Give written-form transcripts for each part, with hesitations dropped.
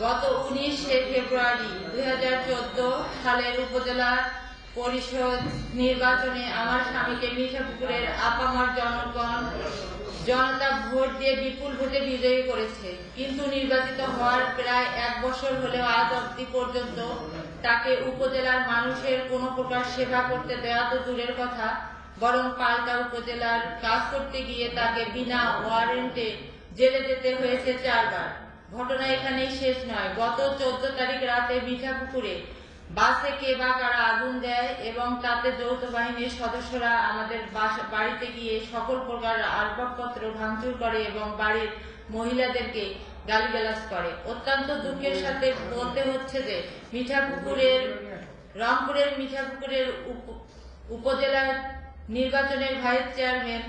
গত 19শে ফেব্রুয়ারি 2014 সালের উপজেলা পরিষদ নির্বাচনে আমার স্বামীকে মিঠাপুকুরের আপামর জনতা ভোট দিয়ে বিপুল ভোটে বিজয়ী করেছে। কিন্তু নির্বাচিত হওয়ার প্রায় 1 বছর হলেও আজ অবধি পর্যন্ত তাকে উপজেলার মানুষের কোনো প্রকার সেবা করতে দেওয়া তো দূরের কথা, বরং পাল্টা উপজেলার কাজ করতে গিয়ে তাকে বিনা ওয়ারেন্টে জেলে যেতে হয়েছে 4 বার। ঘটনা এখানেই শেষ নয়। গত 14 তারিখ রাতে মিঠাপুকুরে বাসে কে বা কারা আগুন দেয় এবং তাতে যৌথ বাহিনীর সদস্যরা আমাদের বাড়িতে গিয়ে সকল প্রকার আসবাবপত্র ভাঙচুর করে এবং বাড়ির মহিলাদেরকে গালিগালাজ করে। অত্যন্ত দুঃখের সাথে বলতে হচ্ছে যে রংপুরের মিঠাপুকুরের উপজেলা নির্বাচনের ভাইস চেয়ারম্যান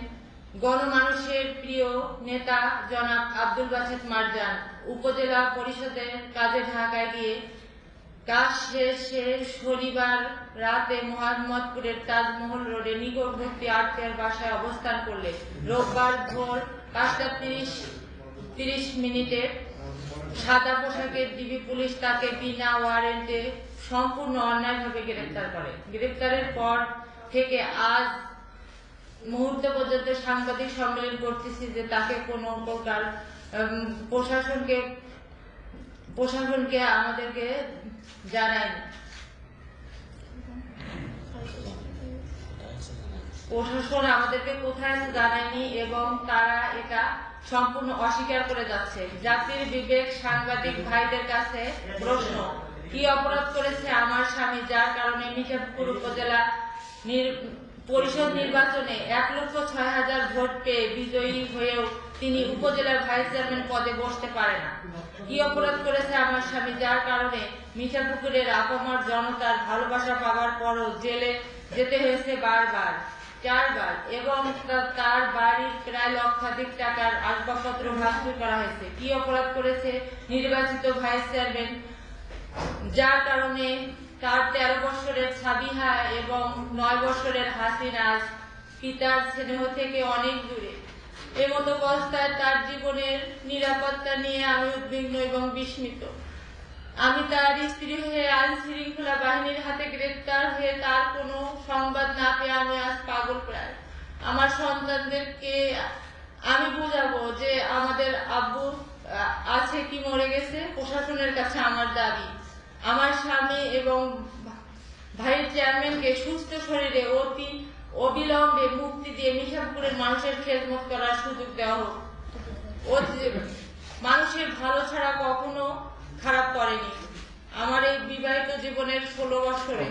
গণমানুষের প্রিয় নেতা জনাব আব্দুল বাসেত মারজান উপজেলা পরিষদের কাজে ঢাকায় গিয়ে কাজ শেষে শনিবার রাতে মোহাম্মদপুরের তাজমহল রোডে নিকটবর্তী আত্মীয়ের বাসায় অবস্থান করলে রোববার ভোর 5:30 সাদা পোশাকের ডিবি পুলিশ তাকে বিনা ওয়ারেন্টে সম্পূর্ণ অন্যায়ভাবে গ্রেফতার করে। গ্রেফতারের পর থেকে আজ মুহূর্ত পর্যন্ত সাংবাদিক সম্মেলন করতেছি যে তাকে কোনো প্রকার প্রশাসনকে আমাদেরকে জানায়নি। প্রশাসন আমাদেরকে কোথায় জানায়নি এবং তারা এটা সম্পূর্ণ অস্বীকার করে যাচ্ছে। জাতির বিবেক সাংবাদিক ভাইদের কাছে প্রশ্ন, কি অপরাধ করেছে আমার স্বামী যার কারণে মিঠাপুকুর উপজেলা পরিষদ নির্বাচনে 1,06,000 ভোট পেয়ে বিজয়ী হয়েও তিনি উপজেলার ভাইস চেয়ারম্যান পদে বসতে পারে না? কি অপরাধ করেছে আমার স্বামী যার কারণে মিঠাপুকুরের আপামর জনতার ভালোবাসা পাওয়ার পরও জেলে যেতে হয়েছে 4 বার এবং তার বাড়ির প্রায় লক্ষাধিক টাকার আসবাবপত্র ভাঙচুর করা হয়েছে? কি অপরাধ করেছে নির্বাচিত ভাইস চেয়ারম্যান যার কারণে তার 13 বছরের সাবিহা এবং 9 বছরের হাসিনা পিতার স্নেহ থেকে অনেক দূরে? এমতো অবস্থায় তার জীবনের নিরাপত্তা নিয়ে আমি উদ্বিগ্ন এবং বিস্মিত। আমি তার স্ত্রী হয়ে আইন শৃঙ্খলা বাহিনীর হাতে গ্রেফতার হয়ে তার কোনো সংবাদ না পেয়ে আমি আজ পাগল প্রায়। আমার সন্তানদেরকে আমি বুঝাবো যে আমাদের আব্বু আছে কি মরে গেছে। প্রশাসনের কাছে আমার দাবি, আমার স্বামী এবং ভাইস চেয়ারম্যানকে সুস্থ শরীরে অবিলম্বে মুক্তি দিয়ে মিঠাপুকুরের মানুষের খেদমত করার সুযোগ দেওয়া হোক। মানুষের ভালো ছাড়া কখনো খারাপ করেনি। আমার এই বিবাহিত জীবনের 16 বছরে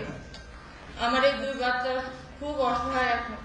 আমার এই 2 বাচ্চা খুব অসহায় এখন।